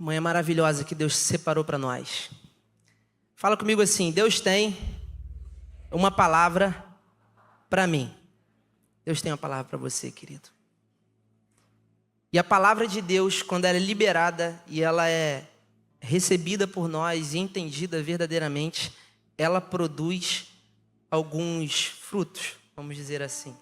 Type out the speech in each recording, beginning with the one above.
Manhã maravilhosa que Deus separou para nós. Fala comigo assim: Deus tem uma palavra para mim. Deus tem uma palavra para você, querido. E a palavra de Deus, quando ela é liberada e ela é recebida por nós e entendida verdadeiramente, ela produz alguns frutos, vamos dizer assim.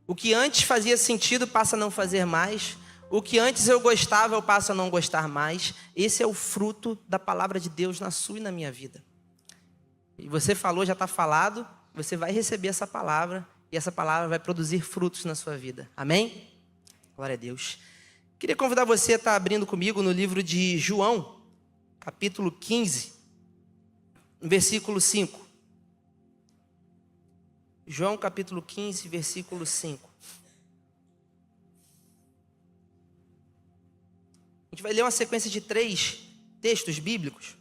O que antes fazia sentido passa a não fazer mais. O que antes eu gostava, eu passo a não gostar mais. Esse é o fruto da palavra de Deus na sua e na minha vida. E você falou, já está falado, você vai receber essa palavra e essa palavra vai produzir frutos na sua vida. Amém? Glória a Deus. Queria convidar você a estar abrindo comigo no livro de João, capítulo 15, versículo 5. João, capítulo 15, versículo 5. A gente vai ler uma sequência de 3 textos bíblicos.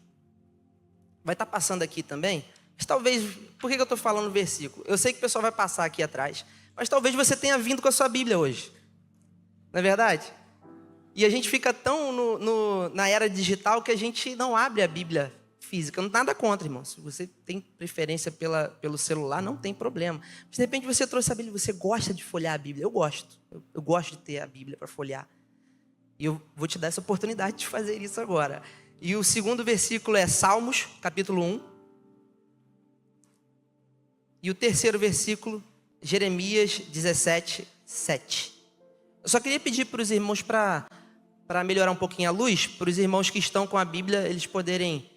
Vai estar passando aqui também. Mas talvez, por que eu estou falando versículo? Eu sei que o pessoal vai passar aqui atrás. Mas talvez você tenha vindo com a sua Bíblia hoje. Não é verdade? E a gente fica tão na era digital que a gente não abre a Bíblia física. Nada contra, irmão. Se você tem preferência pelo celular, não tem problema. Mas de repente você trouxe a Bíblia, você gosta de folhear a Bíblia. Eu gosto. Eu gosto de ter a Bíblia para folhear. E eu vou te dar essa oportunidade de fazer isso agora. E o segundo versículo é Salmos, capítulo 1. E o terceiro versículo, Jeremias 17, 7. Eu só queria pedir para os irmãos, para melhorar um pouquinho a luz, para os irmãos que estão com a Bíblia, eles poderem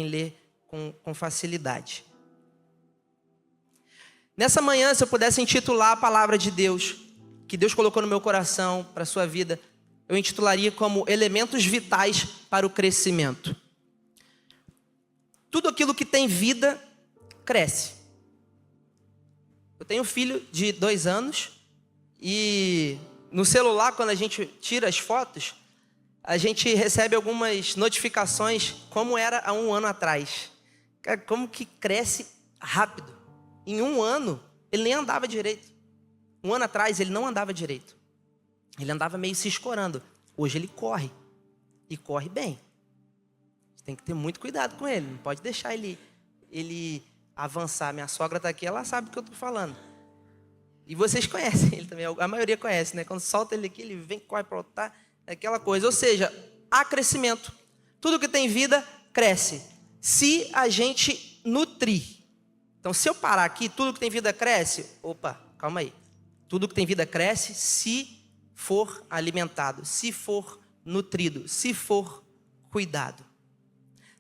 ler com facilidade. Nessa manhã, se eu pudesse intitular a palavra de Deus, que Deus colocou no meu coração, para a sua vida, eu intitularia como elementos vitais para o crescimento. Tudo aquilo que tem vida, cresce. Eu tenho um filho de 2 anos e no celular, quando a gente tira as fotos, a gente recebe algumas notificações como era há 1 ano atrás. Cara, como que cresce rápido. Em 1 ano, ele nem andava direito. 1 ano atrás, ele não andava direito. Ele andava meio se escorando. Hoje ele corre. E corre bem. Você tem que ter muito cuidado com ele. Não pode deixar ele avançar. Minha sogra está aqui, ela sabe do que eu estou falando. E vocês conhecem ele também. A maioria conhece, né? Quando solta ele aqui, ele vem, corre para outro, aquela coisa. Ou seja, há crescimento. Tudo que tem vida, cresce. Se a gente nutrir. Então, se eu parar aqui, tudo que tem vida cresce. Opa, calma aí. Tudo que tem vida cresce se for alimentado, se for nutrido, se for cuidado.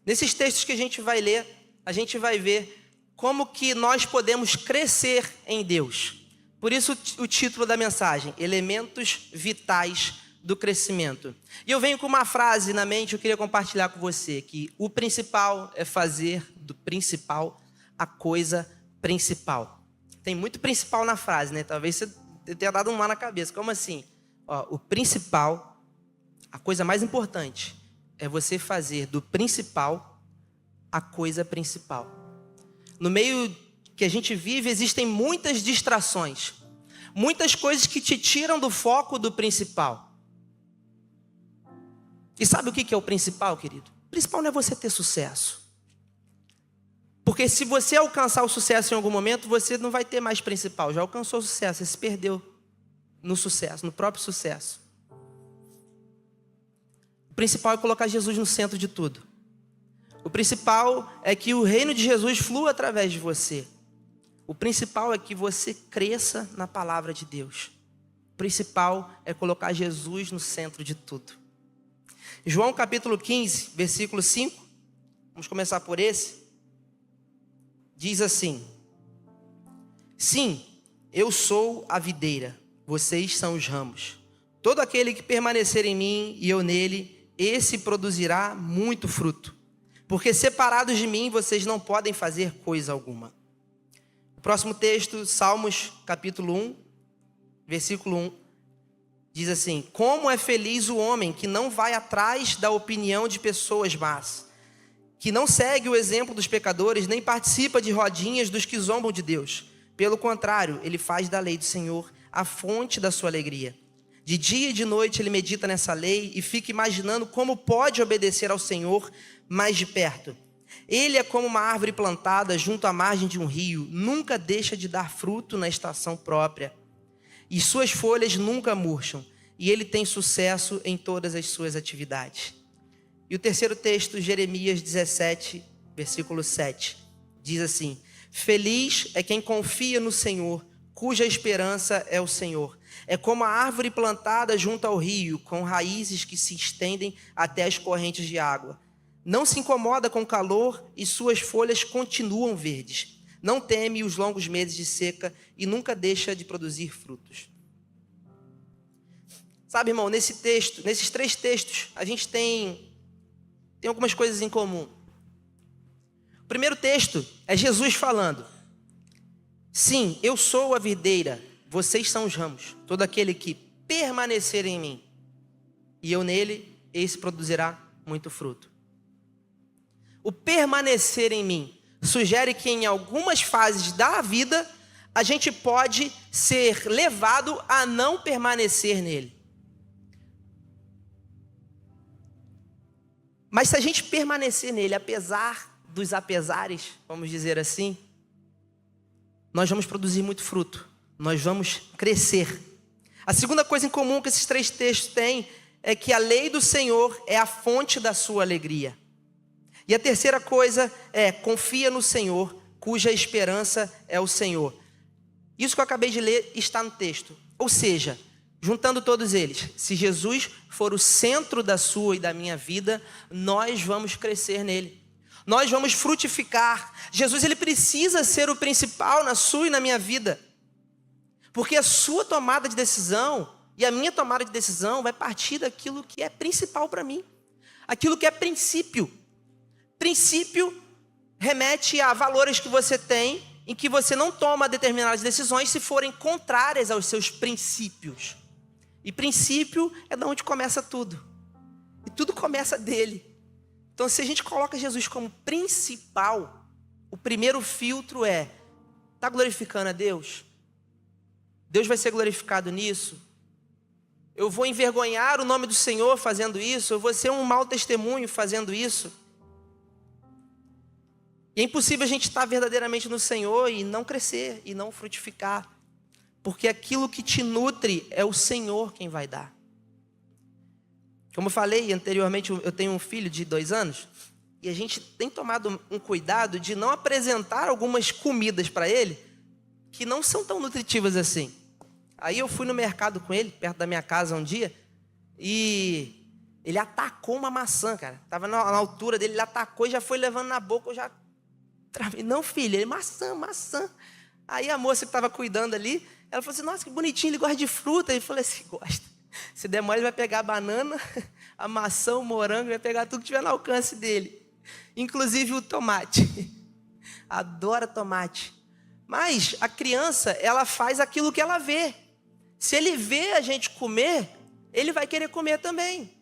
Nesses textos que a gente vai ler, a gente vai ver como que nós podemos crescer em Deus. Por isso o título da mensagem, Elementos Vitais do Crescimento. E eu venho com uma frase na mente, eu queria compartilhar com você, que o principal é fazer do principal a coisa principal. Tem muito principal na frase, né? Talvez você tenha dado um mal na cabeça. Como assim? O principal, a coisa mais importante, é você fazer do principal a coisa principal. No meio que a gente vive, existem muitas distrações, muitas coisas que te tiram do foco do principal. E sabe o que é o principal, querido? O principal não é você ter sucesso. Porque se você alcançar o sucesso em algum momento, você não vai ter mais principal. Já alcançou o sucesso, você se perdeu no sucesso, no próprio sucesso. O principal é colocar Jesus no centro de tudo. O principal é que o reino de Jesus flua através de você. O principal é que você cresça na palavra de Deus. O principal é colocar Jesus no centro de tudo. João capítulo 15, versículo 5. Vamos começar por esse. Diz assim: Sim, eu sou a videira. Vocês são os ramos. Todo aquele que permanecer em mim e eu nele, esse produzirá muito fruto. Porque separados de mim, vocês não podem fazer coisa alguma. O próximo texto, Salmos, capítulo 1, versículo 1, diz assim: Como é feliz o homem que não vai atrás da opinião de pessoas más, que não segue o exemplo dos pecadores, nem participa de rodinhas dos que zombam de Deus. Pelo contrário, ele faz da lei do Senhor a fonte da sua alegria. De dia e de noite ele medita nessa lei e fica imaginando como pode obedecer ao Senhor mais de perto. Ele é como uma árvore plantada junto à margem de um rio, nunca deixa de dar fruto na estação própria, e suas folhas nunca murcham, e ele tem sucesso em todas as suas atividades. E o terceiro texto, Jeremias 17, versículo 7, diz assim: Feliz é quem confia no Senhor, cuja esperança é o Senhor. É como a árvore plantada junto ao rio, com raízes que se estendem até as correntes de água. Não se incomoda com o calor e suas folhas continuam verdes. Não teme os longos meses de seca e nunca deixa de produzir frutos. Sabe, irmão, nesses três textos, a gente tem algumas coisas em comum. O primeiro texto é Jesus falando: Sim, eu sou a videira, vocês são os ramos. Todo aquele que permanecer em mim e eu nele, esse produzirá muito fruto. O permanecer em mim sugere que em algumas fases da vida a gente pode ser levado a não permanecer nele. Mas se a gente permanecer nele, apesar dos apesares, vamos dizer assim, nós vamos produzir muito fruto, nós vamos crescer. A segunda coisa em comum que esses três textos têm é que a lei do Senhor é a fonte da sua alegria. E a terceira coisa é: confia no Senhor, cuja esperança é o Senhor. Isso que eu acabei de ler está no texto. Ou seja, juntando todos eles, se Jesus for o centro da sua e da minha vida, nós vamos crescer nele. Nós vamos frutificar. Jesus, ele precisa ser o principal na sua e na minha vida. Porque a sua tomada de decisão e a minha tomada de decisão vai partir daquilo que é principal para mim. Aquilo que é princípio. Princípio remete a valores que você tem, em que você não toma determinadas decisões se forem contrárias aos seus princípios. E princípio é de onde começa tudo. E tudo começa dele. Então, se a gente coloca Jesus como principal, o primeiro filtro é: está glorificando a Deus? Deus vai ser glorificado nisso? Eu vou envergonhar o nome do Senhor fazendo isso? Eu vou ser um mau testemunho fazendo isso? E é impossível a gente estar verdadeiramente no Senhor e não crescer, e não frutificar. Porque aquilo que te nutre é o Senhor quem vai dar. Como eu falei anteriormente, eu tenho um filho de 2 anos, e a gente tem tomado um cuidado de não apresentar algumas comidas para ele que não são tão nutritivas assim. Aí eu fui no mercado com ele, perto da minha casa um dia, e ele atacou uma maçã, cara. Estava na altura dele, ele atacou e já foi levando na boca, eu já... Não, filho, ele maçã. Aí a moça que estava cuidando ali, ela falou assim: nossa, que bonitinho, ele gosta de fruta. Ele falou assim: gosta. Se der mole, ele vai pegar a banana, a maçã, o morango, vai pegar tudo que tiver no alcance dele. Inclusive o tomate. Adora tomate. Mas a criança, ela faz aquilo que ela vê. Se ele vê a gente comer, ele vai querer comer também.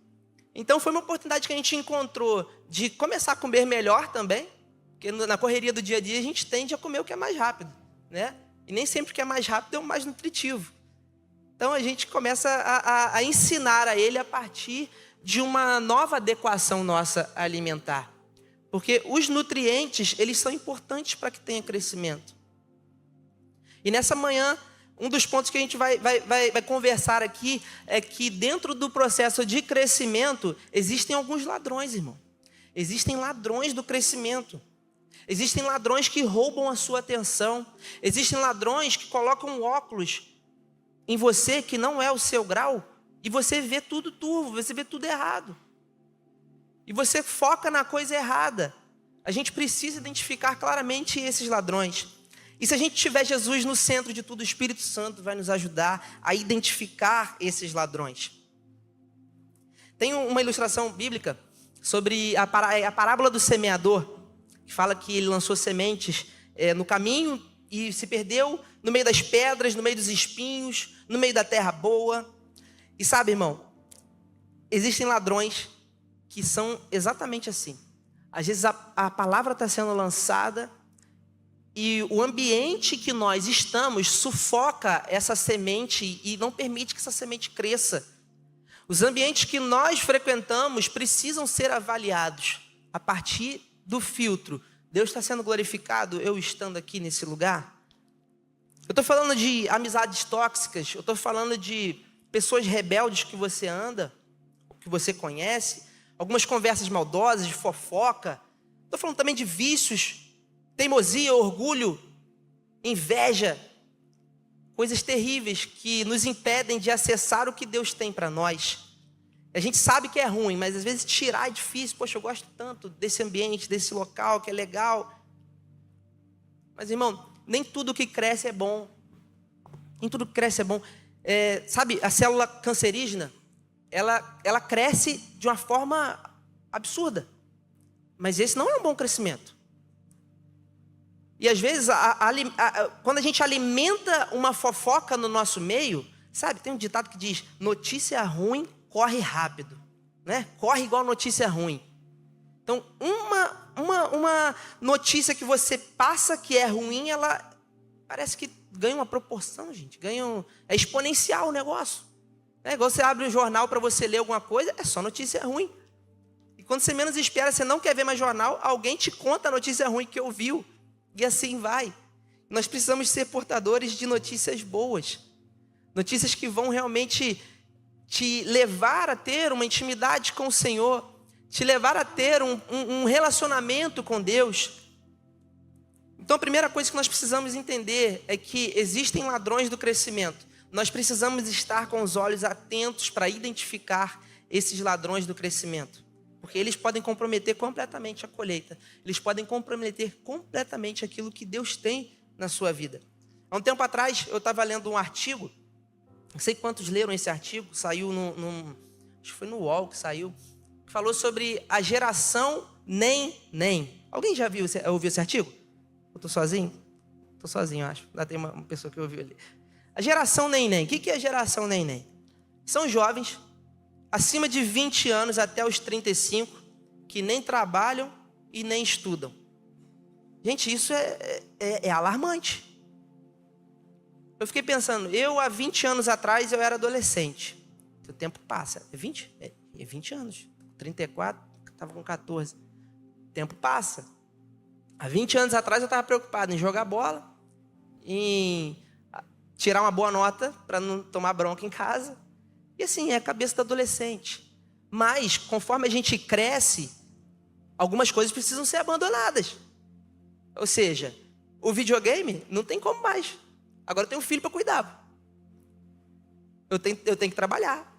Então foi uma oportunidade que a gente encontrou de começar a comer melhor também. Porque na correria do dia a dia a gente tende a comer o que é mais rápido, né? E nem sempre o que é mais rápido é o mais nutritivo. Então a gente começa a ensinar a ele a partir de uma nova adequação nossa alimentar. Porque os nutrientes, eles são importantes para que tenha crescimento. E nessa manhã, um dos pontos que a gente vai conversar aqui é que dentro do processo de crescimento, existem alguns ladrões, irmão. Existem ladrões do crescimento. Existem ladrões que roubam a sua atenção. Existem ladrões que colocam óculos em você que não é o seu grau. E você vê tudo turvo, você vê tudo errado. E você foca na coisa errada. A gente precisa identificar claramente esses ladrões. E se a gente tiver Jesus no centro de tudo, o Espírito Santo vai nos ajudar a identificar esses ladrões. Tem uma ilustração bíblica sobre a parábola do semeador, que fala que ele lançou sementes no caminho e se perdeu no meio das pedras, no meio dos espinhos, no meio da terra boa. E sabe, irmão, existem ladrões que são exatamente assim. Às vezes a palavra está sendo lançada E o ambiente que nós estamos sufoca essa semente e não permite que essa semente cresça. Os ambientes que nós frequentamos precisam ser avaliados a partir do filtro. Deus está sendo glorificado eu estando aqui nesse lugar? Eu estou falando de amizades tóxicas, eu estou falando de pessoas rebeldes que você anda, que você conhece, algumas conversas maldosas, de fofoca. Estou falando também de vícios, teimosia, orgulho, inveja, coisas terríveis que nos impedem de acessar o que Deus tem para nós. A gente sabe que é ruim, mas às vezes tirar é difícil. Poxa, eu gosto tanto desse ambiente, desse local que é legal. Mas, irmão, nem tudo que cresce é bom. Nem tudo que cresce é bom. Sabe, a célula cancerígena, ela cresce de uma forma absurda. Mas esse não é um bom crescimento. E às vezes, quando a gente alimenta uma fofoca no nosso meio, sabe, tem um ditado que diz, notícia ruim corre rápido, né? Corre igual notícia ruim. Então, uma notícia que você passa que é ruim, ela parece que ganha uma proporção, gente. É exponencial o negócio. É igual você abre um jornal para você ler alguma coisa, é só notícia ruim. E quando você menos espera, você não quer ver mais jornal, alguém te conta a notícia ruim que ouviu. E assim vai. Nós precisamos ser portadores de notícias boas. Notícias que vão realmente te levar a ter uma intimidade com o Senhor. Te levar a ter um relacionamento com Deus. Então a primeira coisa que nós precisamos entender é que existem ladrões do crescimento. Nós precisamos estar com os olhos atentos para identificar esses ladrões do crescimento. Porque eles podem comprometer completamente a colheita. Eles podem comprometer completamente aquilo que Deus tem na sua vida. Há um tempo atrás, eu estava lendo um artigo. Não sei quantos leram esse artigo. Saiu acho que foi no UOL que saiu. Que falou sobre a geração nem. Alguém já ouviu esse artigo? Eu estou sozinho? Estou sozinho, acho. Lá tem uma pessoa que ouviu ali. A geração nem. O que é a geração nem? São jovens acima de 20 anos até os 35, que nem trabalham e nem estudam. Gente, isso é alarmante. Eu fiquei pensando, eu há 20 anos atrás eu era adolescente. O tempo passa. É 20? É 20 anos. 34, estava com 14. O tempo passa. Há 20 anos atrás eu estava preocupado em jogar bola, em tirar uma boa nota para não tomar bronca em casa. E assim, é a cabeça do adolescente. Mas, conforme a gente cresce, algumas coisas precisam ser abandonadas. Ou seja, o videogame não tem como mais. Agora eu tenho um filho para cuidar. Eu tenho que trabalhar.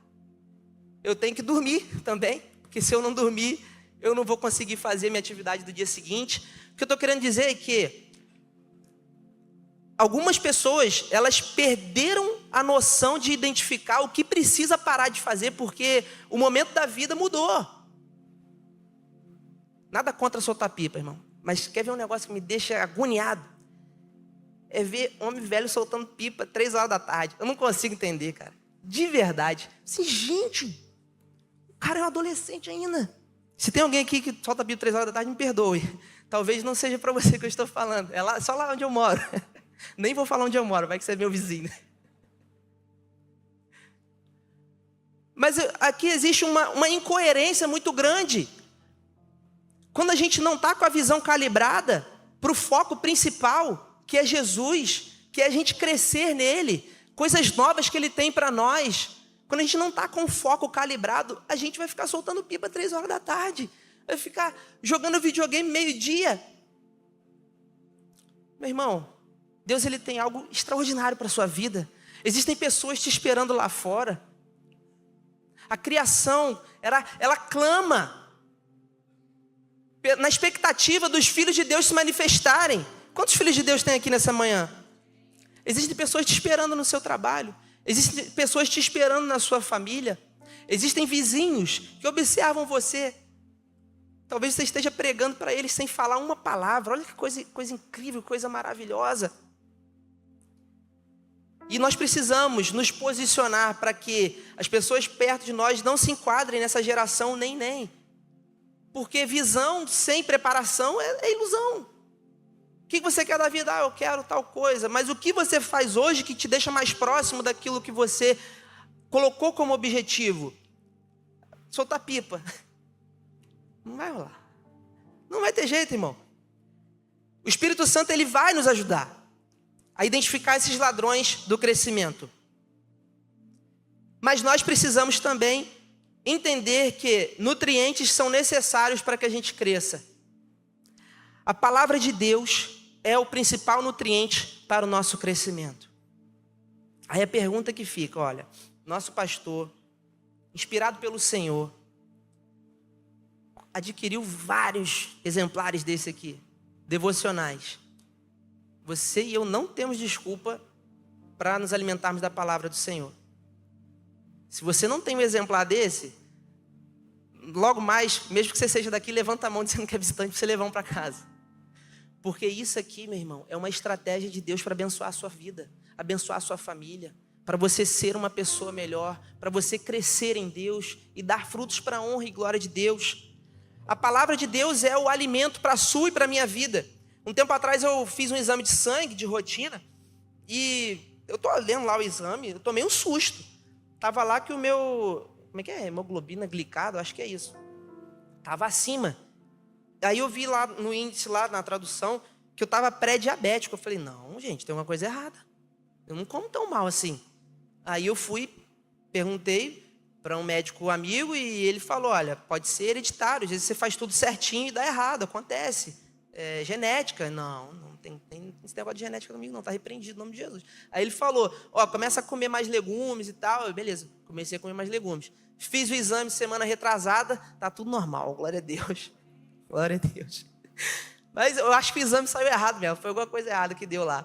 Eu tenho que dormir também. Porque se eu não dormir, eu não vou conseguir fazer minha atividade do dia seguinte. O que eu estou querendo dizer é que algumas pessoas, elas perderam a noção de identificar o que precisa parar de fazer, porque o momento da vida mudou. Nada contra soltar pipa, irmão. Mas quer ver um negócio que me deixa agoniado? É ver homem velho soltando pipa 3 horas da tarde. Eu não consigo entender, cara. De verdade. Assim, gente, o cara é um adolescente ainda. Se tem alguém aqui que solta pipa 3 horas da tarde, me perdoe. Talvez não seja para você que eu estou falando. É só lá onde eu moro. Nem vou falar onde eu moro, vai que você é meu vizinho. Mas aqui existe uma incoerência muito grande. Quando a gente não está com a visão calibrada para o foco principal, que é Jesus, que é a gente crescer nele, coisas novas que ele tem para nós. Quando a gente não está com o foco calibrado, a gente vai ficar soltando pipa 3 horas da tarde. Vai ficar jogando videogame meio-dia. Meu irmão, Deus ele tem algo extraordinário para a sua vida. Existem pessoas te esperando lá fora. A criação, ela clama na expectativa dos filhos de Deus se manifestarem. Quantos filhos de Deus tem aqui nessa manhã? Existem pessoas te esperando no seu trabalho. Existem pessoas te esperando na sua família. Existem vizinhos que observam você. Talvez você esteja pregando para eles sem falar uma palavra. Olha que coisa incrível, coisa maravilhosa. E nós precisamos nos posicionar para que as pessoas perto de nós não se enquadrem nessa geração nem. Porque visão sem preparação é ilusão. que você quer da vida? Eu quero tal coisa. Mas o que você faz hoje que te deixa mais próximo daquilo que você colocou como objetivo? Soltar pipa. Não vai rolar. Não vai ter jeito, irmão. O Espírito Santo, ele vai nos ajudar a identificar esses ladrões do crescimento. Mas nós precisamos também entender que nutrientes são necessários para que a gente cresça. A palavra de Deus é o principal nutriente para o nosso crescimento. Aí a pergunta que fica, olha, nosso pastor, inspirado pelo Senhor, adquiriu vários exemplares desse aqui, devocionais. Você e eu não temos desculpa para nos alimentarmos da palavra do Senhor. Se você não tem um exemplar desse, logo mais, mesmo que você seja daqui, levanta a mão dizendo que é visitante para você levar um para casa. Porque isso aqui, meu irmão, é uma estratégia de Deus para abençoar a sua vida, abençoar a sua família, para você ser uma pessoa melhor, para você crescer em Deus e dar frutos para a honra e glória de Deus. A palavra de Deus é o alimento para a sua e para a minha vida. Um tempo atrás eu fiz um exame de sangue, de rotina, e eu estou lendo lá o exame, eu tomei um susto. Estava lá que o meu, como é que é? Hemoglobina glicada, acho que é isso. Estava acima. Aí eu vi lá no índice, lá na tradução, que eu estava pré-diabético. Eu falei, não, gente, tem uma coisa errada. Eu não como tão mal assim. Aí eu fui, perguntei para um médico amigo e ele falou, olha, pode ser hereditário. Às vezes você faz tudo certinho e dá errado, acontece. É genética. Não tem esse negócio de genética comigo não, está repreendido no nome de Jesus. Aí ele falou, começa a comer mais legumes e tal. Beleza, comecei a comer mais legumes. Fiz o exame semana retrasada, tá tudo normal, glória a Deus. Glória a Deus. Mas eu acho que o exame saiu errado mesmo. Foi alguma coisa errada que deu lá.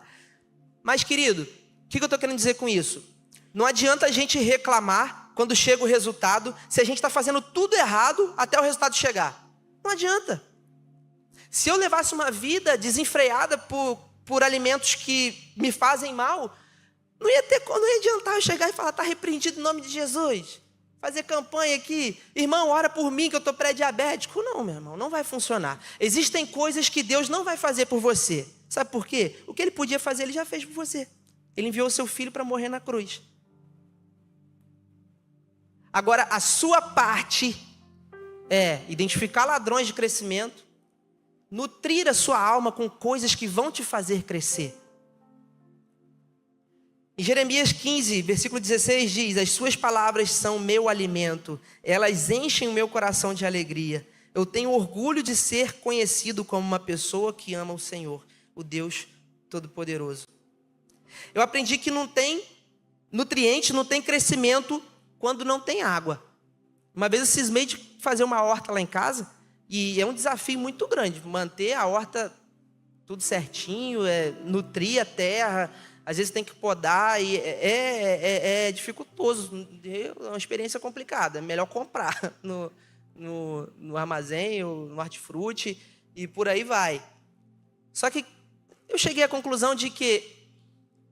Mas, querido, o que eu estou querendo dizer com isso? Não adianta a gente reclamar quando chega o resultado, se a gente está fazendo tudo errado até o resultado chegar. Não adianta. Se eu levasse uma vida desenfreada por alimentos que me fazem mal, não ia adiantar eu chegar e falar, está repreendido em nome de Jesus. Fazer campanha aqui, irmão, ora por mim que eu estou pré-diabético. Não, meu irmão, não vai funcionar. Existem coisas que Deus não vai fazer por você. Sabe por quê? O que Ele podia fazer, Ele já fez por você. Ele enviou o seu filho para morrer na cruz. Agora, a sua parte é identificar ladrões de crescimento, nutrir a sua alma com coisas que vão te fazer crescer. Em Jeremias 15, versículo 16 diz, as suas palavras são meu alimento, elas enchem o meu coração de alegria. Eu tenho orgulho de ser conhecido como uma pessoa que ama o Senhor, o Deus Todo-Poderoso. Eu aprendi que não tem nutriente, não tem crescimento quando não tem água. Uma vez eu cismei de fazer uma horta lá em casa, e é um desafio muito grande, manter a horta tudo certinho, nutrir a terra. Às vezes tem que podar e é dificultoso, é uma experiência complicada. É melhor comprar no armazém ou no hortifruti e por aí vai. Só que eu cheguei à conclusão de que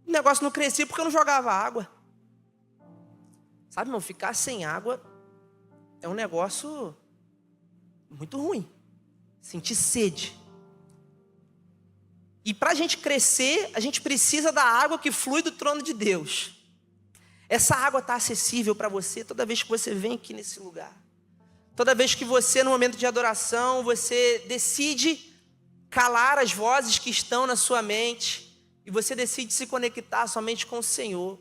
o negócio não crescia porque eu não jogava água. Sabe, irmão, ficar sem água é um negócio muito ruim. Sentir sede. E para a gente crescer, a gente precisa da água que flui do trono de Deus. Essa água está acessível para você toda vez que você vem aqui nesse lugar. Toda vez que você, no momento de adoração, você decide calar as vozes que estão na sua mente e você decide se conectar somente com o Senhor.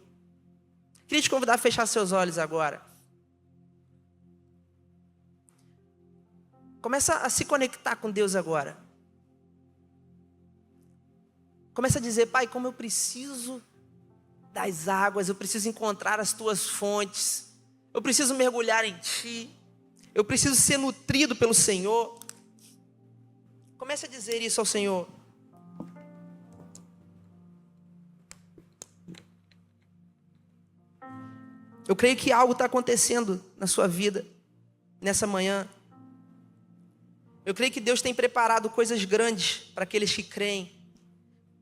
Queria te convidar a fechar seus olhos agora. Começa a se conectar com Deus agora. Começa a dizer, Pai, como eu preciso das águas, eu preciso encontrar as Tuas fontes, eu preciso mergulhar em Ti, eu preciso ser nutrido pelo Senhor. Comece a dizer isso ao Senhor. Eu creio que algo está acontecendo na sua vida, nessa manhã. Eu creio que Deus tem preparado coisas grandes para aqueles que creem.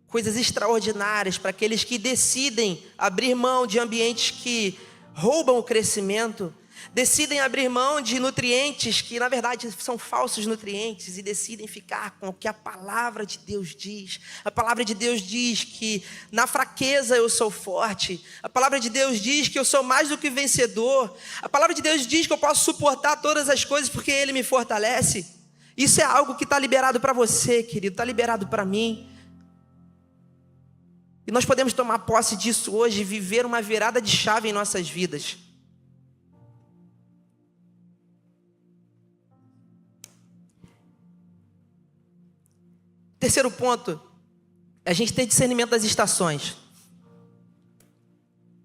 Coisas extraordinárias para aqueles que decidem abrir mão de ambientes que roubam o crescimento. Decidem abrir mão de nutrientes que, na verdade, são falsos nutrientes e decidem ficar com o que a palavra de Deus diz. A palavra de Deus diz que na fraqueza eu sou forte. A palavra de Deus diz que eu sou mais do que vencedor. A palavra de Deus diz que eu posso suportar todas as coisas porque Ele me fortalece. Isso é algo que está liberado para você, querido, está liberado para mim. E nós podemos tomar posse disso hoje e viver uma virada de chave em nossas vidas. Terceiro ponto, é a gente ter discernimento das estações.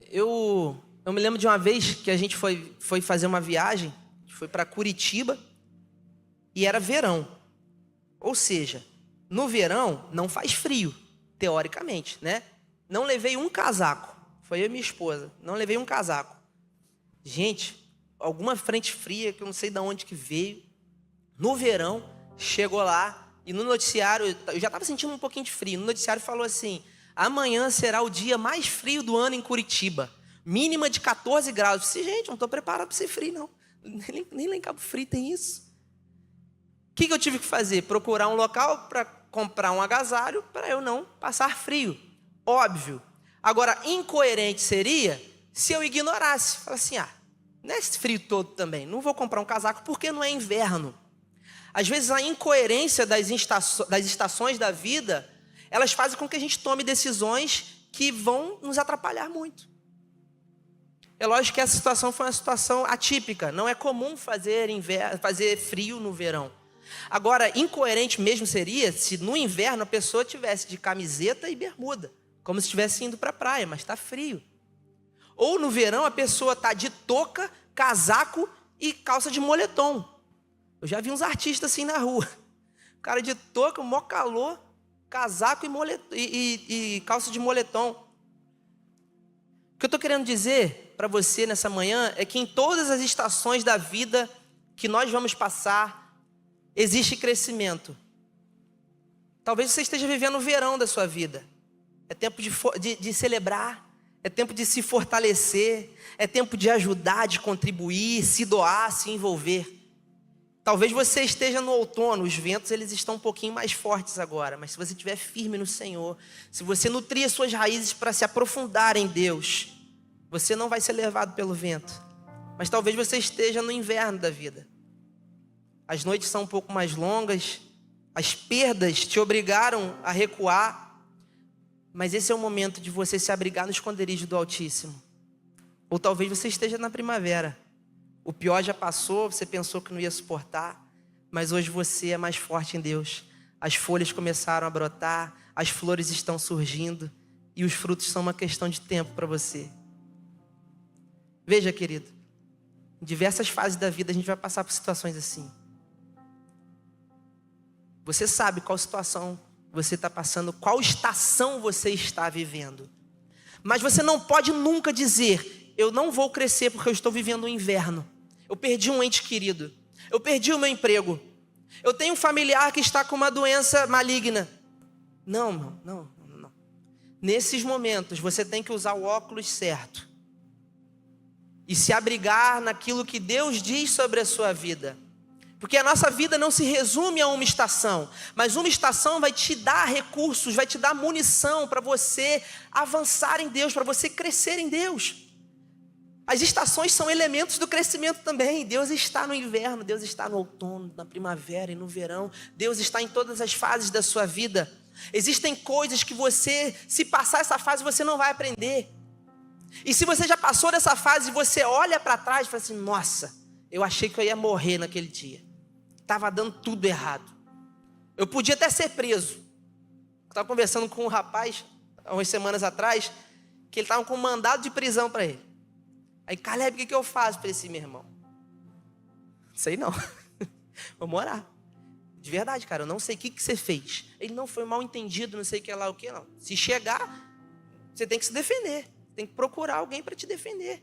Eu me lembro de uma vez que a gente foi fazer uma viagem, a gente foi para Curitiba e era verão. Ou seja, no verão não faz frio, teoricamente, né? Não levei um casaco, foi eu e minha esposa, não levei um casaco. Gente, alguma frente fria que eu não sei de onde que veio, no verão, chegou lá. E no noticiário, eu já estava sentindo um pouquinho de frio. No noticiário falou assim: amanhã será o dia mais frio do ano em Curitiba. Mínima de 14 graus. Eu disse, gente, não estou preparado para ser frio, não. Nem lá em Cabo Frio tem isso. O que eu tive que fazer? Procurar um local para comprar um agasalho para eu não passar frio. Óbvio. Agora, incoerente seria se eu ignorasse. Falasse assim, não é esse frio todo também. Não vou comprar um casaco porque não é inverno. Às vezes a incoerência das estações da vida, elas fazem com que a gente tome decisões que vão nos atrapalhar muito. É lógico que essa situação foi uma situação atípica. Não é comum fazer frio no verão. Agora, incoerente mesmo seria se no inverno a pessoa tivesse de camiseta e bermuda, como se estivesse indo para a praia, mas está frio. Ou no verão a pessoa está de touca, casaco e calça de moletom. Eu já vi uns artistas assim na rua. O cara de touca, mó calor, casaco e calça de moletom. O que eu estou querendo dizer para você nessa manhã é que em todas as estações da vida que nós vamos passar, existe crescimento. Talvez você esteja vivendo o verão da sua vida. É tempo de celebrar, é tempo de se fortalecer, é tempo de ajudar, de contribuir, se doar, se envolver. Talvez você esteja no outono, os ventos eles estão um pouquinho mais fortes agora, mas se você estiver firme no Senhor, se você nutrir as suas raízes para se aprofundar em Deus, você não vai ser levado pelo vento. Mas talvez você esteja no inverno da vida. As noites são um pouco mais longas, as perdas te obrigaram a recuar, mas esse é o momento de você se abrigar no esconderijo do Altíssimo. Ou talvez você esteja na primavera. O pior já passou, você pensou que não ia suportar, mas hoje você é mais forte em Deus. As folhas começaram a brotar, as flores estão surgindo e os frutos são uma questão de tempo para você. Veja, querido, em diversas fases da vida a gente vai passar por situações assim. Você sabe qual situação você está passando, qual estação você está vivendo. Mas você não pode nunca dizer, eu não vou crescer porque eu estou vivendo o inverno. Eu perdi um ente querido. Eu perdi o meu emprego. Eu tenho um familiar que está com uma doença maligna. Não. Nesses momentos, você tem que usar o óculos certo. E se abrigar naquilo que Deus diz sobre a sua vida. Porque a nossa vida não se resume a uma estação. Mas uma estação vai te dar recursos, vai te dar munição para você avançar em Deus, para você crescer em Deus. As estações são elementos do crescimento também. Deus está no inverno, Deus está no outono, na primavera e no verão. Deus está em todas as fases da sua vida. Existem coisas que você, se passar essa fase, você não vai aprender. E se você já passou dessa fase, você olha para trás e fala assim, nossa, eu achei que eu ia morrer naquele dia. Estava dando tudo errado. Eu podia até ser preso. Eu estava conversando com um rapaz, há umas semanas atrás, que ele estava com um mandado de prisão para ele. Aí, Caleb, o que eu faço para esse meu irmão? Sei não. Vamos orar. De verdade, cara, eu não sei o que você fez. Ele não foi mal entendido, não sei o que lá, o que não. Se chegar, você tem que se defender. Tem que procurar alguém para te defender.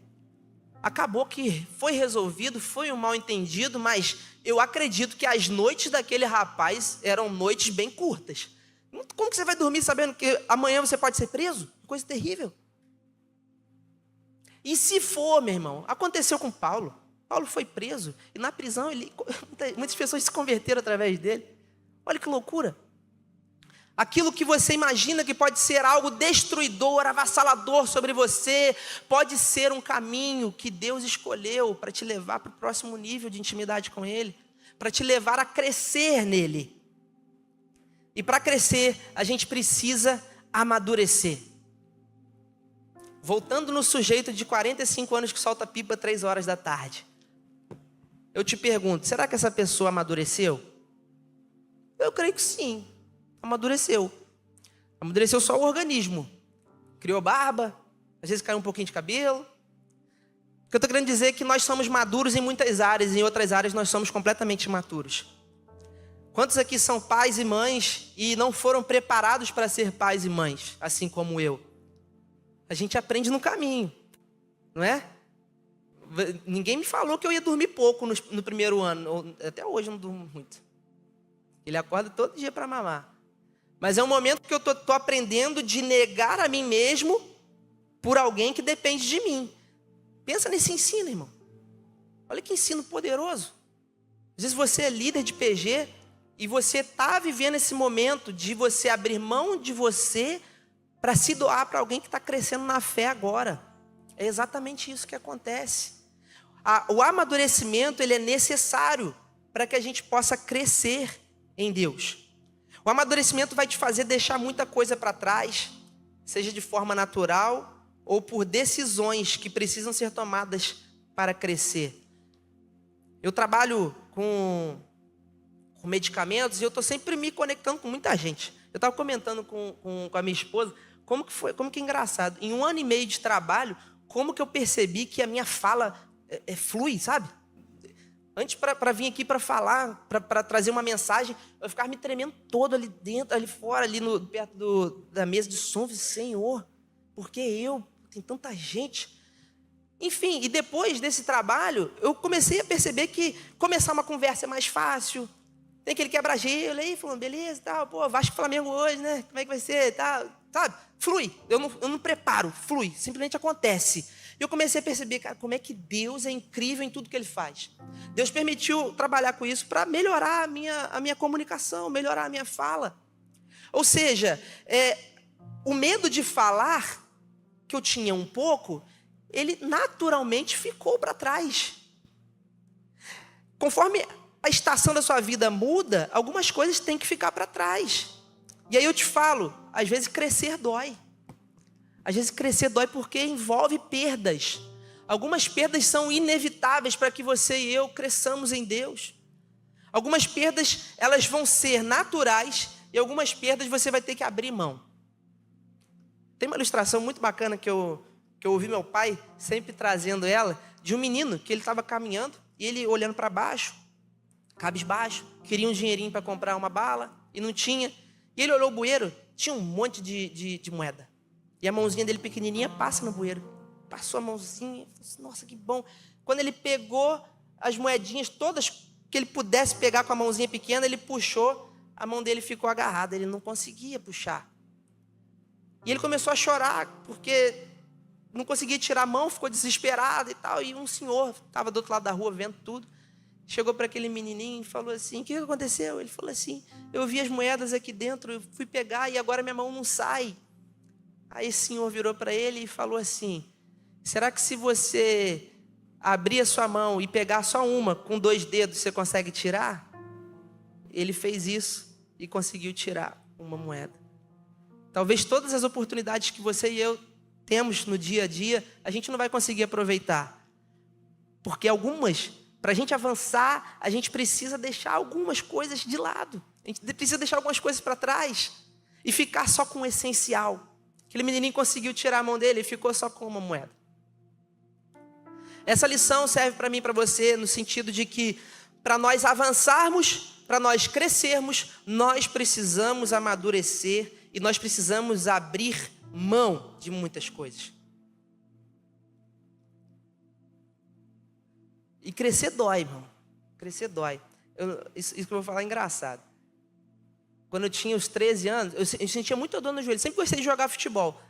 Acabou que foi resolvido, foi um mal entendido, mas eu acredito que as noites daquele rapaz eram noites bem curtas. Como que você vai dormir sabendo que amanhã você pode ser preso? Coisa terrível. E se for, meu irmão, aconteceu com Paulo. Paulo foi preso e na prisão muitas pessoas se converteram através dele. Olha que loucura. Aquilo que você imagina que pode ser algo destruidor, avassalador sobre você, pode ser um caminho que Deus escolheu para te levar para o próximo nível de intimidade com Ele, para te levar a crescer nele. E para crescer, a gente precisa amadurecer. Voltando no sujeito de 45 anos que solta pipa 3 horas da tarde. Eu te pergunto, será que essa pessoa amadureceu? Eu creio que sim. Amadureceu. Amadureceu só o organismo. Criou barba, às vezes caiu um pouquinho de cabelo. O que eu estou querendo dizer é que nós somos maduros em muitas áreas, em outras áreas nós somos completamente imaturos. Quantos aqui são pais e mães e não foram preparados para ser pais e mães, assim como eu? A gente aprende no caminho, não é? Ninguém me falou que eu ia dormir pouco no primeiro ano. Até hoje eu não durmo muito. Ele acorda todo dia para mamar. Mas é um momento que eu estou aprendendo de negar a mim mesmo por alguém que depende de mim. Pensa nesse ensino, irmão. Olha que ensino poderoso. Às vezes você é líder de PG e você está vivendo esse momento de você abrir mão de você para se doar para alguém que está crescendo na fé agora. É exatamente isso que acontece. O amadurecimento ele é necessário para que a gente possa crescer em Deus. O amadurecimento vai te fazer deixar muita coisa para trás, seja de forma natural ou por decisões que precisam ser tomadas para crescer. Eu trabalho com medicamentos e eu estou sempre me conectando com muita gente. Eu estava comentando com a minha esposa como que é engraçado. Em 1 ano e meio de trabalho, como que eu percebi que a minha fala flui, sabe? Antes para vir aqui para falar, para trazer uma mensagem, eu ficava me tremendo todo ali dentro, ali fora, ali perto da mesa de som. Senhor, por que tem tanta gente? Enfim, e depois desse trabalho, eu comecei a perceber que começar uma conversa é mais fácil. Tem aquele quebra-gelo aí, falando, beleza, tal, pô, Vasco e Flamengo hoje, né? Como é que vai ser, tal, sabe? Flui, eu não preparo, flui, simplesmente acontece. E eu comecei a perceber, cara, como é que Deus é incrível em tudo que Ele faz. Deus permitiu trabalhar com isso para melhorar a minha comunicação, melhorar a minha fala. Ou seja, o medo de falar, que eu tinha um pouco, ele naturalmente ficou para trás. Conforme a estação da sua vida muda, algumas coisas têm que ficar para trás. E aí eu te falo, às vezes crescer dói. Às vezes crescer dói porque envolve perdas. Algumas perdas são inevitáveis para que você e eu cresçamos em Deus. Algumas perdas, elas vão ser naturais e algumas perdas você vai ter que abrir mão. Tem uma ilustração muito bacana que eu ouvi meu pai sempre trazendo ela, de um menino que ele estava caminhando e ele olhando para baixo, cabisbaixo, queria um dinheirinho para comprar uma bala e não tinha. E ele olhou o bueiro, tinha um monte de moeda. E a mãozinha dele pequenininha passa no bueiro. Passou a mãozinha, falou assim, nossa, que bom. Quando ele pegou as moedinhas todas que ele pudesse pegar com a mãozinha pequena, ele puxou, a mão dele ficou agarrada, ele não conseguia puxar. E ele começou a chorar, porque não conseguia tirar a mão, ficou desesperado e tal. E um senhor estava do outro lado da rua vendo tudo. Chegou para aquele menininho e falou assim, o que aconteceu? Ele falou assim, eu vi as moedas aqui dentro, eu fui pegar e agora minha mão não sai. Aí esse senhor virou para ele e falou assim, será que se você abrir a sua mão e pegar só uma, com 2 dedos, você consegue tirar? Ele fez isso e conseguiu tirar uma moeda. Talvez todas as oportunidades que você e eu temos no dia a dia, a gente não vai conseguir aproveitar. Porque algumas, para a gente avançar, a gente precisa deixar algumas coisas de lado. A gente precisa deixar algumas coisas para trás e ficar só com o essencial. Aquele menininho conseguiu tirar a mão dele e ficou só com uma moeda. Essa lição serve para mim e para você no sentido de que para nós avançarmos, para nós crescermos, nós precisamos amadurecer e nós precisamos abrir mão de muitas coisas. E crescer dói, irmão. Crescer dói. Isso que eu vou falar é engraçado. Quando eu tinha os 13 anos, eu sentia muita dor no joelho. Sempre gostei de jogar futebol.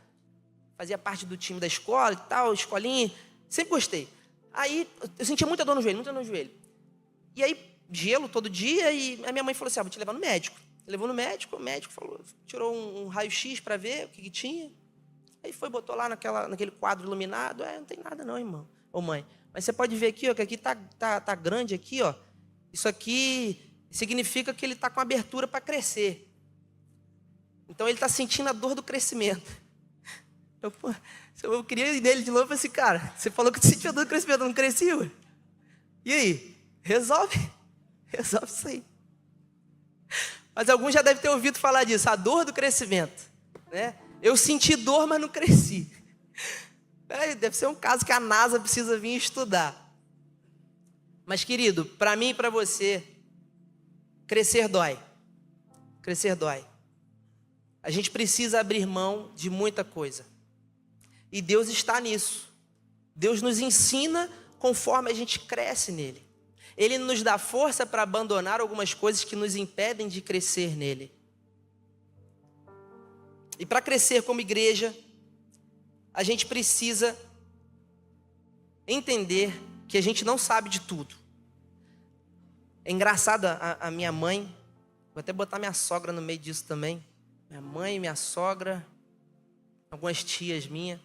Fazia parte do time da escola e tal, escolinha. Sempre gostei. Aí eu sentia muita dor no joelho, muita dor no joelho. E aí, gelo todo dia, e a minha mãe falou assim, vou te levar no médico. Levou no médico, o médico falou, tirou um raio-x para ver o que tinha. Aí botou lá naquele quadro iluminado. Não tem nada não, irmão. Ô mãe, mas você pode ver aqui, ó, que aqui tá grande aqui, ó. Isso aqui significa que ele está com abertura para então ele está sentindo a dor do crescimento. Eu queria ir nele de novo e falei assim, cara, você falou que sentia a dor do crescimento, eu não cresci, ué. E aí? Resolve isso aí. Mas alguns já devem ter ouvido falar disso, a dor do crescimento, né? Eu senti dor, mas não cresci. Deve ser um caso que a NASA precisa vir estudar. Mas, querido, para mim e para você, crescer dói. Crescer dói. A gente precisa abrir mão de muita coisa. E Deus está nisso. Deus nos ensina conforme a gente cresce nele. Ele nos dá força para abandonar algumas coisas que nos impedem de crescer nele. E para crescer como igreja, a gente precisa entender que a gente não sabe de tudo. É engraçado, a minha mãe, vou até botar minha sogra no meio disso também. Minha mãe, minha sogra, algumas tias minhas.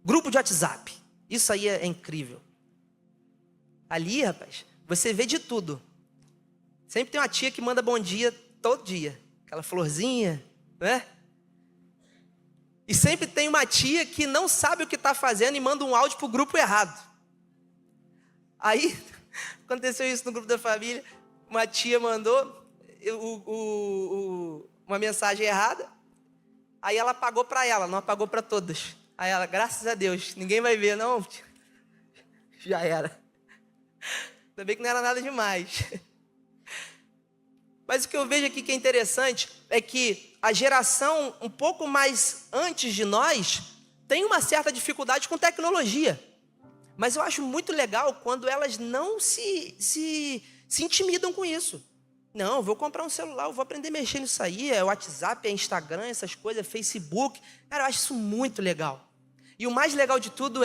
Grupo de WhatsApp, isso aí é incrível. Ali, rapaz, você vê de tudo. Sempre tem uma tia que manda bom dia todo dia. Aquela florzinha, né? E sempre tem uma tia que não sabe o que está fazendo e manda um áudio para o grupo errado. Aí, aconteceu isso no grupo da família. Uma tia mandou uma mensagem errada. Aí ela apagou para ela, não apagou para todas. Aí ela, graças a Deus, ninguém vai ver, não. Já era. Ainda bem que não era nada demais. Mas o que eu vejo aqui que é interessante é que a geração um pouco mais antes de nós tem uma certa dificuldade com tecnologia. Mas eu acho muito legal quando elas não se intimidam com isso. Não, eu vou comprar um celular, eu vou aprender a mexer nisso aí. É WhatsApp, é Instagram, essas coisas, é Facebook. Cara, eu acho isso muito legal. E o mais legal de tudo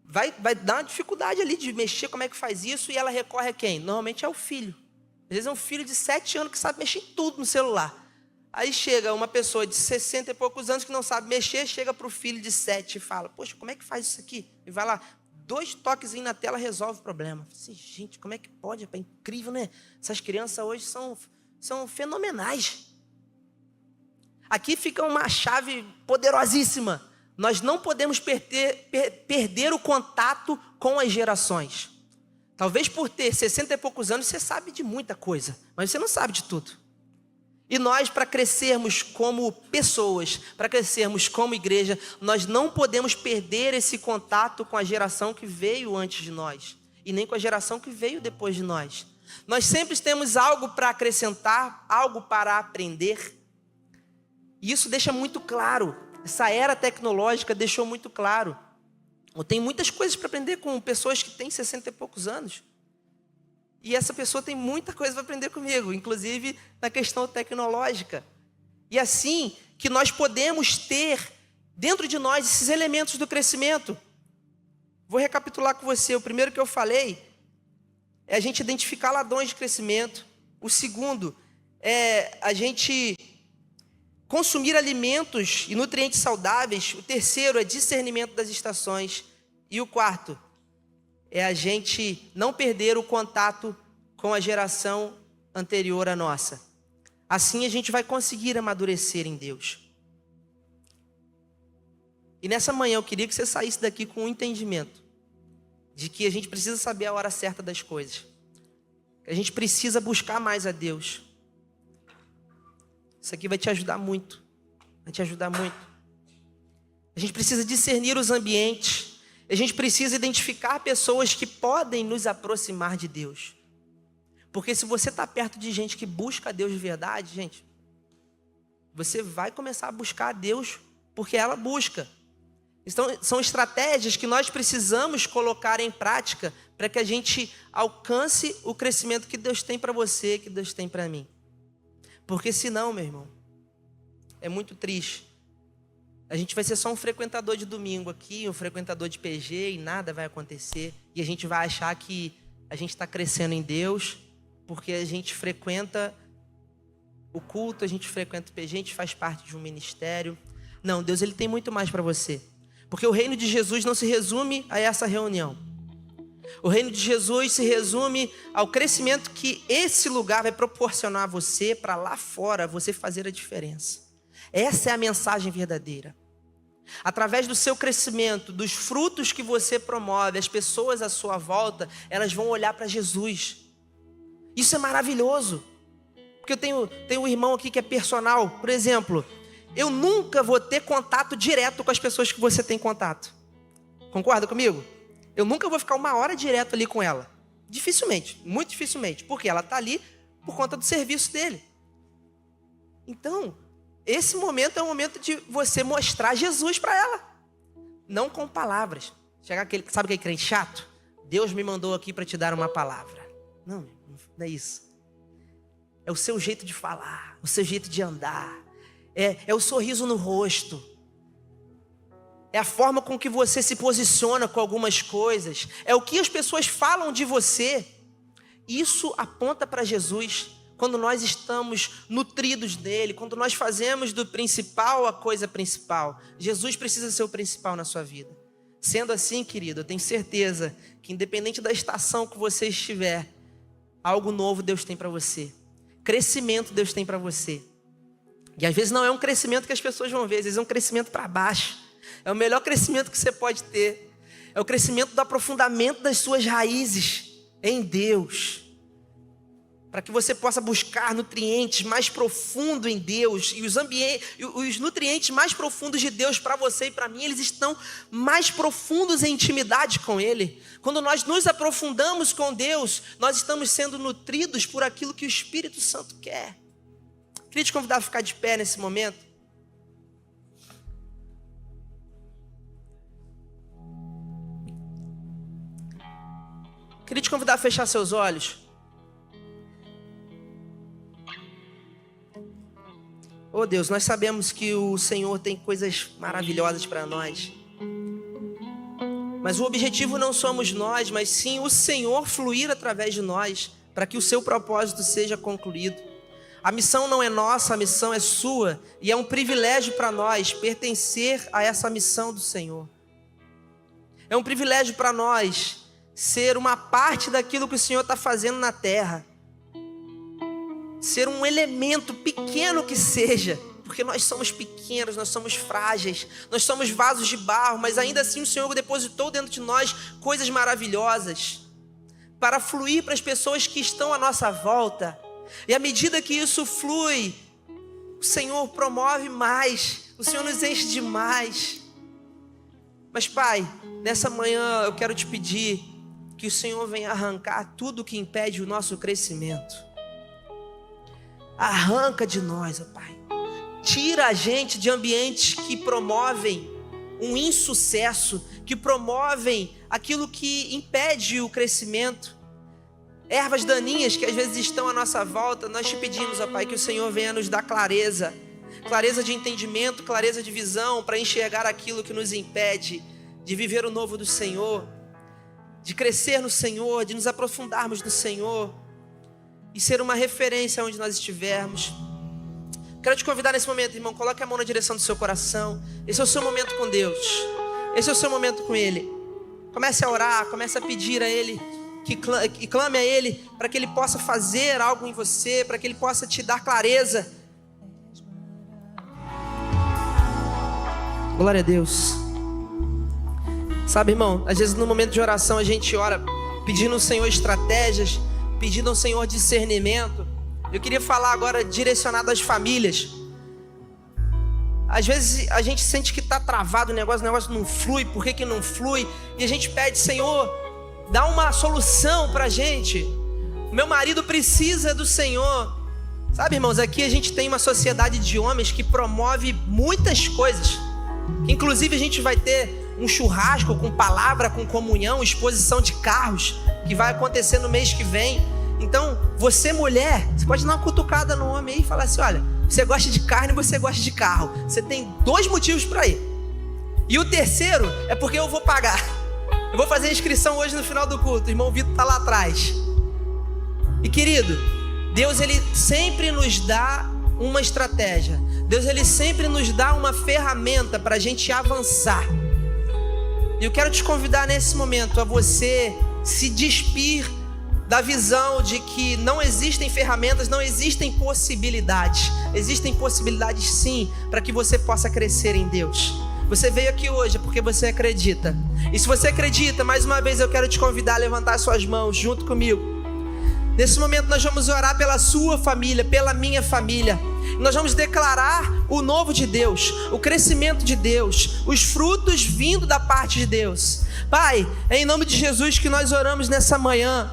vai dar uma dificuldade ali de mexer, como é que faz isso, e ela recorre a quem? Normalmente é o filho. Às vezes é um filho de 7 anos que sabe mexer em tudo no celular. Aí chega uma pessoa de 60 e poucos anos que não sabe mexer, chega para o filho de 7 e fala, poxa, como é que faz isso aqui? E vai lá, 2 toquezinhos na tela resolve o problema. Assim, gente, como é que pode? É incrível, né? Essas crianças hoje são fenomenais. Aqui fica uma chave poderosíssima. Nós não podemos perder o contato com as gerações. Talvez por ter 60 e poucos anos, você sabe de muita coisa, mas você não sabe de tudo. E nós, para crescermos como pessoas, para crescermos como igreja, nós não podemos perder esse contato com a geração que veio antes de nós, e nem com a geração que veio depois de nós. Nós sempre temos algo para acrescentar, algo para aprender. E isso deixa muito claro. Essa era tecnológica deixou muito claro. Eu tenho muitas coisas para aprender com pessoas que têm 60 e poucos anos. E essa pessoa tem muita coisa para aprender comigo, inclusive na questão tecnológica. E assim que nós podemos ter dentro de nós esses elementos do crescimento. Vou recapitular com você. O primeiro que eu falei é a gente identificar ladrões de crescimento. O segundo é a gente consumir alimentos e nutrientes saudáveis. O terceiro é discernimento das estações. E o quarto é a gente não perder o contato com a geração anterior à nossa. Assim a gente vai conseguir amadurecer em Deus. E nessa manhã eu queria que você saísse daqui com um entendimento de que a gente precisa saber a hora certa das coisas. Que a gente precisa buscar mais a Deus. Isso aqui vai te ajudar muito. Vai te ajudar muito. A gente precisa discernir os ambientes. A gente precisa identificar pessoas que podem nos aproximar de Deus. Porque se você está perto de gente que busca a Deus de verdade, gente, você vai começar a buscar a Deus porque ela busca. Então, são estratégias que nós precisamos colocar em prática para que a gente alcance o crescimento que Deus tem para você, que Deus tem para mim. Porque senão, meu irmão, é muito triste. a gente vai ser só um frequentador de domingo aqui, um frequentador de PG e nada vai acontecer. E a gente vai achar que a gente está crescendo em Deus porque a gente frequenta o culto, a gente frequenta o PG, a gente faz parte de um ministério. Não, Deus ele tem muito mais para você. Porque o reino de Jesus não se resume a essa reunião. O reino de Jesus se resume ao crescimento que esse lugar vai proporcionar a você para lá fora você fazer a diferença. Essa é a mensagem verdadeira. Através do seu crescimento, dos frutos que você promove, as pessoas à sua volta, elas vão olhar para Jesus. Isso é maravilhoso. Porque eu tenho um irmão aqui que é personal. Por exemplo, eu nunca vou ter contato direto com as pessoas que você tem contato. Concorda comigo? Eu nunca vou ficar 1 hora direto ali com ela. Dificilmente, muito dificilmente. Porque ela está ali por conta do serviço dele. Então, esse momento é o momento de você mostrar Jesus para ela. Não com palavras. Chegar aquele, sabe aquele crente chato? Deus me mandou aqui para te dar uma palavra. Não é isso. É o seu jeito de falar, o seu jeito de andar. É o sorriso no rosto. É a forma com que você se posiciona com algumas coisas. É o que as pessoas falam de você. Isso aponta para Jesus. Quando nós estamos nutridos dele, quando nós fazemos do principal a coisa principal. Jesus precisa ser o principal na sua vida. Sendo assim, querido, eu tenho certeza que independente da estação que você estiver, algo novo Deus tem para você. Crescimento Deus tem para você. E às vezes não é um crescimento que as pessoas vão ver, às vezes é um crescimento para baixo. É o melhor crescimento que você pode ter. É o crescimento do aprofundamento das suas raízes em Deus. Para que você possa buscar nutrientes mais profundos em Deus. E os nutrientes mais profundos de Deus para você e para mim, eles estão mais profundos em intimidade com Ele. Quando nós nos aprofundamos com Deus, nós estamos sendo nutridos por aquilo que o Espírito Santo quer. Queria te convidar a ficar de pé nesse momento. Queria te convidar a fechar seus olhos. Oh Deus, nós sabemos que o Senhor tem coisas maravilhosas para nós. Mas o objetivo não somos nós, mas sim o Senhor fluir através de nós, para que o seu propósito seja concluído. A missão não é nossa, a missão é sua, e é um privilégio para nós pertencer a essa missão do Senhor. É um privilégio para nós ser uma parte daquilo que o Senhor está fazendo na terra. Ser um elemento pequeno que seja, porque nós somos pequenos, nós somos frágeis, nós somos vasos de barro, mas ainda assim o Senhor depositou dentro de nós coisas maravilhosas para fluir para as pessoas que estão à nossa volta. E à medida que isso flui, o Senhor promove mais, o Senhor nos enche de mais. Mas Pai, nessa manhã eu quero te pedir que o Senhor venha arrancar tudo que impede o nosso crescimento. Arranca de nós, ó Pai. Tira a gente de ambientes que promovem um insucesso, que promovem aquilo que impede o crescimento. Ervas daninhas que às vezes estão à nossa volta, nós te pedimos, ó Pai, que o Senhor venha nos dar clareza. Clareza de entendimento, clareza de visão, para enxergar aquilo que nos impede de viver o novo do Senhor, de crescer no Senhor, de nos aprofundarmos no Senhor e ser uma referência onde nós estivermos. Quero te convidar nesse momento, irmão, coloque a mão na direção do seu coração. Esse é o seu momento com Deus. Esse é o seu momento com Ele. Comece a orar, comece a pedir a Ele, que clame a Ele, para que Ele possa fazer algo em você, para que Ele possa te dar clareza. Glória a Deus. Sabe, irmão, às vezes no momento de oração a gente ora pedindo ao Senhor estratégias, pedindo ao Senhor discernimento. Eu queria falar agora direcionado às famílias. Às vezes a gente sente que está travado o negócio não flui. Por que não flui? E a gente pede, Senhor, dá uma solução para a gente. O meu marido precisa do Senhor. Sabe, irmãos, aqui a gente tem uma sociedade de homens que promove muitas coisas. Inclusive a gente vai ter um churrasco com palavra, com comunhão, exposição de carros, que vai acontecer no mês que vem. Então, você mulher, você pode dar uma cutucada no homem aí e falar assim: olha, você gosta de carne, você gosta de carro. Você tem 2 motivos para ir. E o terceiro é porque eu vou pagar. Eu vou fazer a inscrição hoje no final do culto. O irmão Vitor está lá atrás. E querido, Deus ele sempre nos dá uma estratégia. Deus ele sempre nos dá uma ferramenta para a gente avançar. E eu quero te convidar nesse momento a você se despir da visão de que não existem ferramentas, não existem possibilidades. Existem possibilidades sim, para que você possa crescer em Deus. Você veio aqui hoje porque você acredita. E se você acredita, mais uma vez eu quero te convidar a levantar suas mãos junto comigo. Nesse momento nós vamos orar pela sua família, pela minha família. Nós vamos declarar o novo de Deus, o crescimento de Deus, os frutos vindo da parte de Deus. Pai, é em nome de Jesus que nós oramos nessa manhã,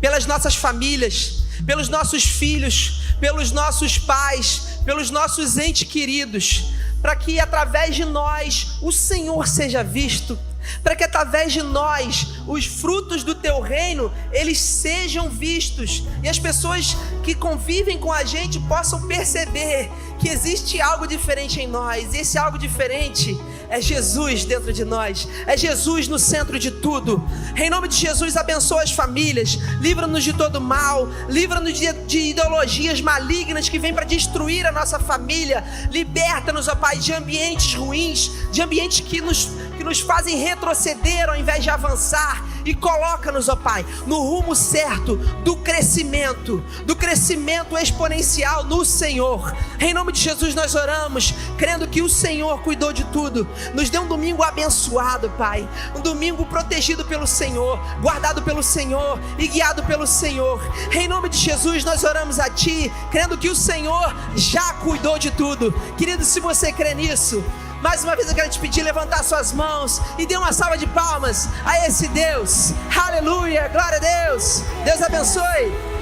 pelas nossas famílias, pelos nossos filhos, pelos nossos pais, pelos nossos entes queridos, para que através de nós o Senhor seja visto, para que através de nós os frutos do teu reino eles sejam vistos e as pessoas que convivem com a gente possam perceber que existe algo diferente em nós. E esse algo diferente é Jesus dentro de nós, é Jesus no centro de tudo. Em nome de Jesus, abençoa as famílias, livra-nos de todo mal, livra-nos de ideologias malignas que vêm para destruir a nossa família. Liberta-nos, ó Pai, de ambientes ruins, de ambientes que nos fazem retroceder ao invés de avançar, e coloca-nos, ó Pai, no rumo certo do crescimento exponencial no Senhor. Em nome de Jesus nós oramos, crendo que o Senhor cuidou de tudo. Nos dê um domingo abençoado, Pai, um domingo protegido pelo Senhor, guardado pelo Senhor e guiado pelo Senhor. Em nome de Jesus nós oramos a Ti, crendo que o Senhor já cuidou de tudo. Querido, se você crê nisso, mais uma vez eu quero te pedir levantar suas mãos e dê uma salva de palmas a esse Deus. Aleluia, glória a Deus. Deus abençoe.